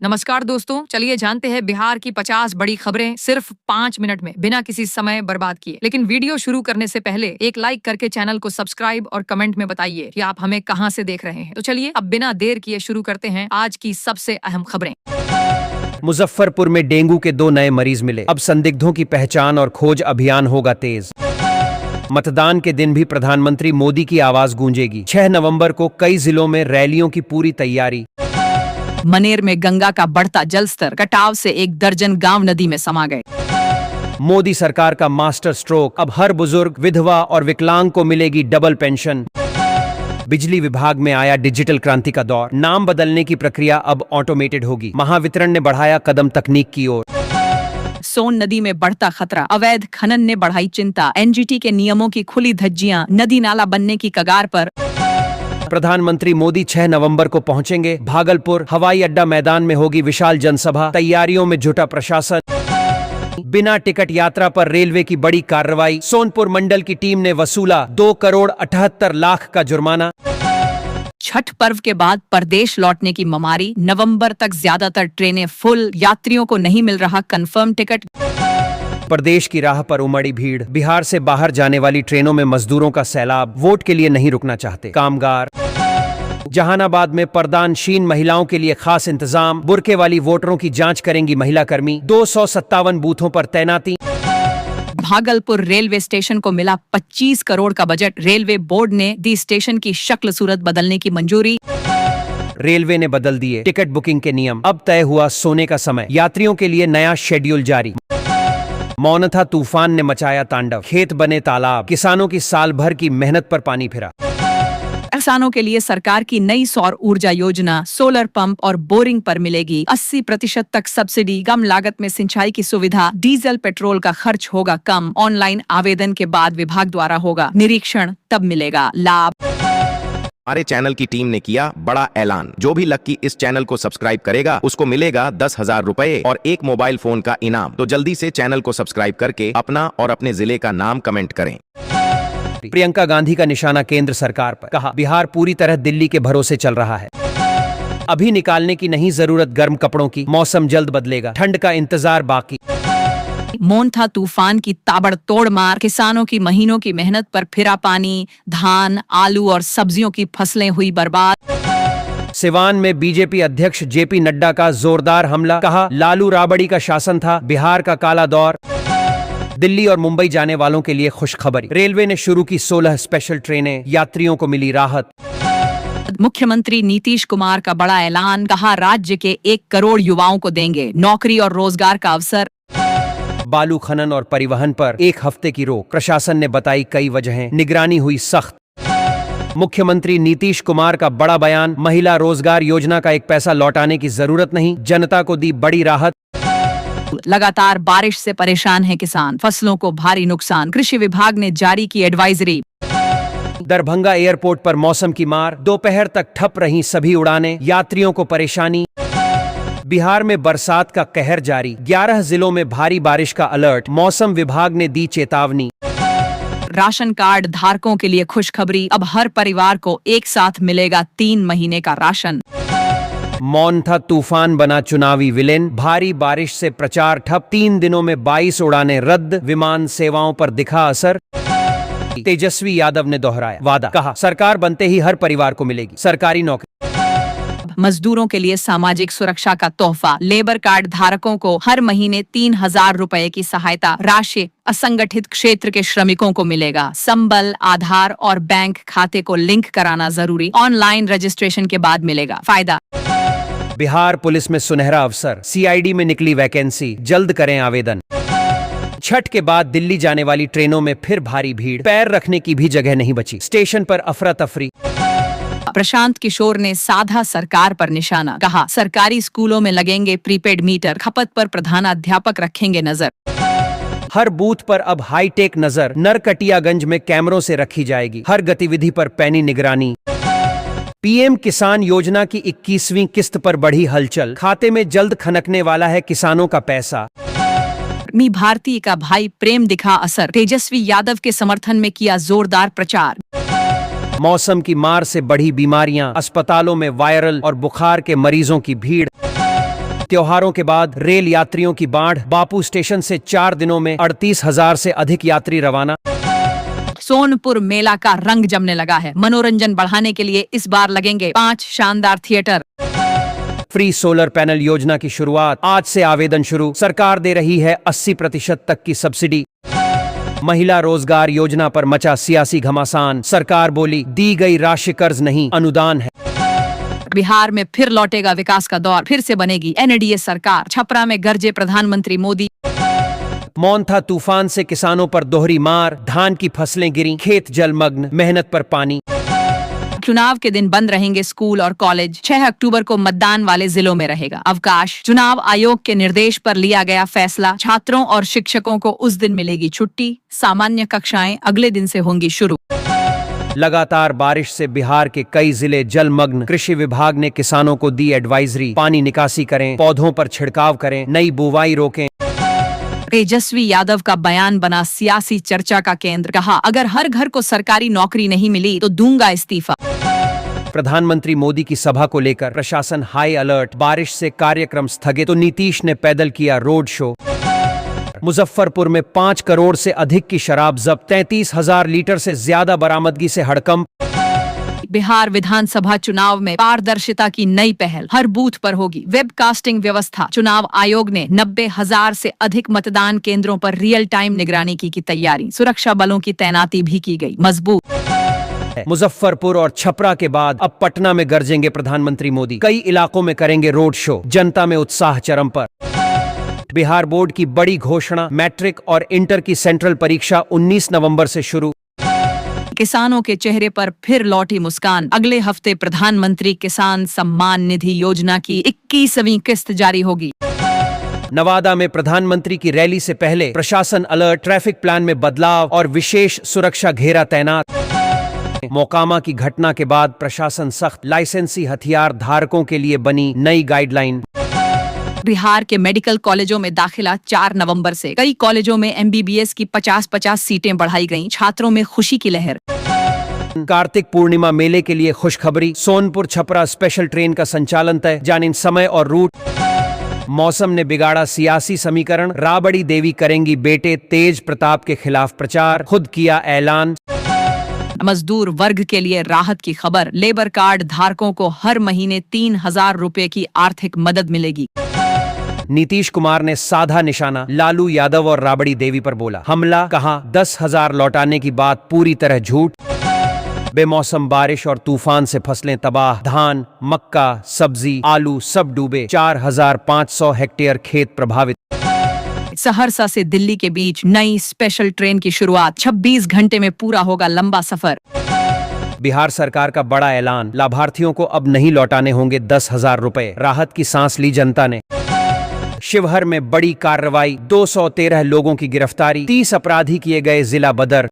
नमस्कार दोस्तों, चलिए जानते हैं बिहार की 50 बड़ी खबरें सिर्फ 5 मिनट में बिना किसी समय बर्बाद किए। लेकिन वीडियो शुरू करने से पहले एक लाइक करके चैनल को सब्सक्राइब और कमेंट में बताइए कि आप हमें कहां से देख रहे हैं। तो चलिए अब बिना देर किए शुरू करते हैं आज की सबसे अहम खबरें। मुजफ्फरपुर में डेंगू के 2 नए मरीज मिले। अब संदिग्धों की पहचान और खोज अभियान होगा तेज। मतदान के दिन भी प्रधानमंत्री मोदी की आवाज गूंजेगी। 6 नवंबर को कई जिलों में रैलियों की पूरी तैयारी। मनेर में गंगा का बढ़ता जलस्तर, कटाव से 1 दर्जन गांव नदी में समा गए। मोदी सरकार का मास्टर स्ट्रोक, अब हर बुजुर्ग, विधवा और विकलांग को मिलेगी डबल पेंशन। बिजली विभाग में आया डिजिटल क्रांति का दौर, नाम बदलने की प्रक्रिया अब ऑटोमेटेड होगी। महावितरण ने बढ़ाया कदम तकनीक की ओर। सोन नदी में बढ़ता खतरा, अवैध खनन ने बढ़ाई चिंता। एनजीटी के नियमों की खुली धज्जियां, नदी नाला बनने की कगार पर। प्रधानमंत्री मोदी 6 नवंबर को पहुंचेंगे। भागलपुर हवाई अड्डा मैदान में होगी विशाल जनसभा। तैयारियों में जुटा प्रशासन। बिना टिकट यात्रा पर रेलवे की बड़ी कार्रवाई। सोनपुर मंडल की टीम ने वसूला 2 करोड़ 78 लाख का जुर्माना। छठ पर्व के बाद प्रदेश लौटने की ममारी, नवंबर तक ज्यादातर ट्रेनें फुल, यात्रियों को नहीं मिल रहा कंफर्म टिकट। प्रदेश की राह पर उमड़ी भीड़, बिहार से बाहर जाने वाली ट्रेनों में मजदूरों का सैलाब, वोट के लिए नहीं रुकना चाहते कामगार। जहानाबाद में पर्दानशीन महिलाओं के लिए खास इंतजाम, बुर्के वाली वोटरों की जांच करेंगी महिला कर्मी। 257 बूथों पर तैनाती। भागलपुर रेलवे स्टेशन को मिला 25 करोड़ का बजट, रेलवे बोर्ड ने दी स्टेशन की शक्ल सूरत बदलने की मंजूरी। रेलवे ने बदल दिए टिकट बुकिंग के नियम, अब तय हुआ सोने का समय, यात्रियों के लिए नया शेड्यूल जारी। मौनथा तूफान ने मचाया तांडव, खेत बने तालाब, किसानों की साल भर की मेहनत पर पानी फिरा। किसानों के लिए सरकार की नई सौर ऊर्जा योजना, सोलर पंप और बोरिंग पर मिलेगी 80% तक सब्सिडी। कम लागत में सिंचाई की सुविधा, डीजल पेट्रोल का खर्च होगा कम। ऑनलाइन आवेदन के बाद विभाग द्वारा होगा निरीक्षण, तब मिलेगा लाभ। हमारे चैनल की टीम ने किया बड़ा ऐलान, जो भी लक्की इस चैनल को सब्सक्राइब करेगा उसको मिलेगा 10,000 रुपए और 1 मोबाइल फोन का इनाम। तो जल्दी से चैनल को सब्सक्राइब करके अपना और अपने जिले का नाम कमेंट करें। प्रियंका गांधी का निशाना केंद्र सरकार पर, कहा बिहार पूरी तरह दिल्ली के भरोसे चल रहा है। अभी निकालने की नहीं जरूरत गर्म कपड़ों की, मौसम जल्द बदलेगा, ठंड का इंतजार बाकी। मोनथा तूफान की ताबड़तोड़ मार, किसानों की महीनों की मेहनत पर फिरा पानी। धान, आलू और सब्जियों की फसलें हुई बर्बाद। सिवान में बीजेपी अध्यक्ष जेपी नड्डा का जोरदार हमला, कहा लालू राबड़ी का शासन था बिहार का काला दौर। दिल्ली और मुंबई जाने वालों के लिए खुशखबरी, रेलवे ने शुरू की 16 स्पेशल ट्रेनें, यात्रियों को मिली राहत। मुख्यमंत्री नीतीश कुमार का बड़ा ऐलान, कहा राज्य के 1 करोड़ युवाओं को देंगे नौकरी और रोजगार का अवसर। बालू खनन और परिवहन पर 1 हफ्ते की रोक, प्रशासन ने बताई कई वजहें, निगरानी हुई सख्त। मुख्यमंत्री नीतीश कुमार का बड़ा बयान, महिला रोजगार योजना का 1 पैसा लौटाने की जरूरत नहीं, जनता को दी बड़ी राहत। लगातार बारिश से परेशान है किसान, फसलों को भारी नुकसान, कृषि विभाग ने जारी की एडवाइजरी। दरभंगा एयरपोर्ट पर मौसम की मार, दोपहर तक ठप रहीं सभी उड़ानें, यात्रियों को परेशानी। बिहार में बरसात का कहर जारी, 11 जिलों में भारी बारिश का अलर्ट, मौसम विभाग ने दी चेतावनी। राशन कार्ड धारकों के लिए खुशखबरी, अब हर परिवार को एक साथ मिलेगा 3 महीने का राशन। मौनथा तूफान बना चुनावी विलेन, भारी बारिश से प्रचार ठप, 3 दिनों में 22 उड़ानें रद्द, विमान सेवाओं पर दिखा असर। तेजस्वी यादव ने दोहराया वादा, कहा सरकार बनते ही हर परिवार को मिलेगी सरकारी नौकरी। मजदूरों के लिए सामाजिक सुरक्षा का तोहफा, लेबर कार्ड धारकों को हर महीने 3,000 रुपए की सहायता राशि, असंगठित क्षेत्र के श्रमिकों को मिलेगा। संबल, आधार और बैंक खाते को लिंक कराना जरूरी, ऑनलाइन रजिस्ट्रेशन के बाद मिलेगा फायदा। बिहार पुलिस में सुनहरा अवसर, सीआईडी में निकली वैकेंसी, जल्द करें आवेदन। छठ के बाद दिल्ली जाने वाली ट्रेनों में फिर भारी भीड़, पैर रखने की भी जगह नहीं बची, स्टेशन पर अफरा तफरी। प्रशांत किशोर ने साधा सरकार पर निशाना, कहा सरकारी स्कूलों में लगेंगे प्रीपेड मीटर, खपत पर प्रधानाध्यापक रखेंगे नजर। हर बूथ पर अब हाईटेक नजर, नरकटियागंज में कैमरों से रखी जाएगी हर गतिविधि पर पैनी निगरानी। पीएम किसान योजना की 21वीं किस्त पर बढ़ी हलचल, खाते में जल्द खनकने वाला है किसानों का पैसा। मी भारती का भाई प्रेम दिखा असर, तेजस्वी यादव के समर्थन में किया जोरदार प्रचार। मौसम की मार से बढ़ी बीमारियां, अस्पतालों में वायरल और बुखार के मरीजों की भीड़। त्योहारों के बाद रेल यात्रियों की बाढ़, बापू स्टेशन से 4 दिनों में 38,000 से अधिक यात्री रवाना। सोनपुर मेला का रंग जमने लगा है। मनोरंजन बढ़ाने के लिए इस बार लगेंगे 5 शानदार थिएटर। फ्री सोलर पैनल योजना की शुरुआत, आज से आवेदन शुरू। सरकार दे रही है 80% तक की सब्सिडी। महिला रोजगार योजना पर मचा सियासी घमासान, सरकार बोली दी गई राशि कर्ज नहीं, अनुदान है। बिहार में फिर लौटेगा विकास का दौर, फिर से बनेगी एनडीए सरकार। छपरा में गरजे प्रधानमंत्री मोदी। मौन था तूफान से किसानों पर दोहरी मार, धान की फसलें गिरी, खेत जलमग्न, मेहनत पर पानी। चुनाव के दिन बंद रहेंगे स्कूल और कॉलेज। 6 अक्टूबर को मतदान वाले जिलों में रहेगा अवकाश। चुनाव आयोग के निर्देश पर लिया गया फैसला, छात्रों और शिक्षकों को उस दिन मिलेगी छुट्टी। सामान्य कक्षाएं अगले दिन से होंगी शुरू। लगातार बारिश से बिहार के कई जिले जलमग्न, कृषि विभाग ने किसानों को दी एडवाइजरी, पानी निकासी करें, पौधों पर छिड़काव करें, नई बुवाई रोकें। तेजस्वी यादव का बयान बना सियासी चर्चा का केंद्र, कहा अगर हर घर को सरकारी नौकरी नहीं मिली तो दूंगा इस्तीफा। प्रधानमंत्री मोदी की सभा को लेकर प्रशासन हाई अलर्ट, बारिश से कार्यक्रम स्थगित तो नीतीश ने पैदल किया रोड शो। मुजफ्फरपुर में 5 करोड़ से अधिक की शराब जब्त, 33,000 लीटर से ज्यादा बरामदगी से हड़कंप। बिहार विधानसभा चुनाव में पारदर्शिता की नई पहल, हर बूथ पर होगी वेबकास्टिंग व्यवस्था। चुनाव आयोग ने 90,000 से अधिक मतदान केंद्रों पर रियल टाइम निगरानी की तैयारी। सुरक्षा बलों की तैनाती भी की गई मजबूत। मुजफ्फरपुर और छपरा के बाद अब पटना में गरजेंगे प्रधानमंत्री मोदी। कई इलाकों में करेंगे रोड शो, जनता में उत्साह चरम पर। बिहार बोर्ड की बड़ी घोषणा, मैट्रिक और इंटर की सेंट्रल परीक्षा 19 नवंबर से शुरू। किसानों के चेहरे पर फिर लौटी मुस्कान। अगले हफ्ते प्रधानमंत्री किसान सम्मान निधि योजना की 21वीं किस्त जारी होगी। नवादा में प्रधानमंत्री की रैली से पहले प्रशासन अलर्ट, ट्रैफिक प्लान में बदलाव और विशेष सुरक्षा घेरा तैनात। मोकामा की घटना के बाद प्रशासन सख्त, लाइसेंसी हथियार धारकों के लिए बनी नई गाइडलाइन। बिहार के मेडिकल कॉलेजों में दाखिला 4 नवंबर से। कई कॉलेजों में एमबीबीएस की 50-50 सीटें बढ़ाई गईं। छात्रों में खुशी की लहर। कार्तिक पूर्णिमा मेले के लिए खुशखबरी, सोनपुर छपरा स्पेशल ट्रेन का संचालन तय, जानिन समय और रूट। मौसम ने बिगाड़ा सियासी समीकरण, राबड़ी देवी करेंगी बेटे तेज प्रताप के खिलाफ प्रचार, खुद किया ऐलान। मजदूर वर्ग के लिए राहत की खबर, लेबर कार्ड धारकों को हर महीने 3,000 रुपए की आर्थिक मदद मिलेगी। नीतीश कुमार ने साधा निशाना, लालू यादव और राबड़ी देवी पर बोला हमला, कहा 10,000 लौटाने की बात पूरी तरह झूठ। बेमौसम बारिश और तूफान से फसलें तबाह, धान, मक्का, सब्जी, आलू सब डूबे, 4,500 हेक्टेयर खेत प्रभावित। सहरसा से दिल्ली के बीच नई स्पेशल ट्रेन की शुरुआत, 26 घंटे में पूरा होगा लंबा सफर। बिहार सरकार का बड़ा ऐलान, लाभार्थियों को अब नहीं लौटाने होंगे 10,000 रुपए, राहत की सांस ली जनता ने। शिवहर में बड़ी कार्रवाई, 213 लोगों की गिरफ्तारी, 30 अपराधी किए गए जिला बदर।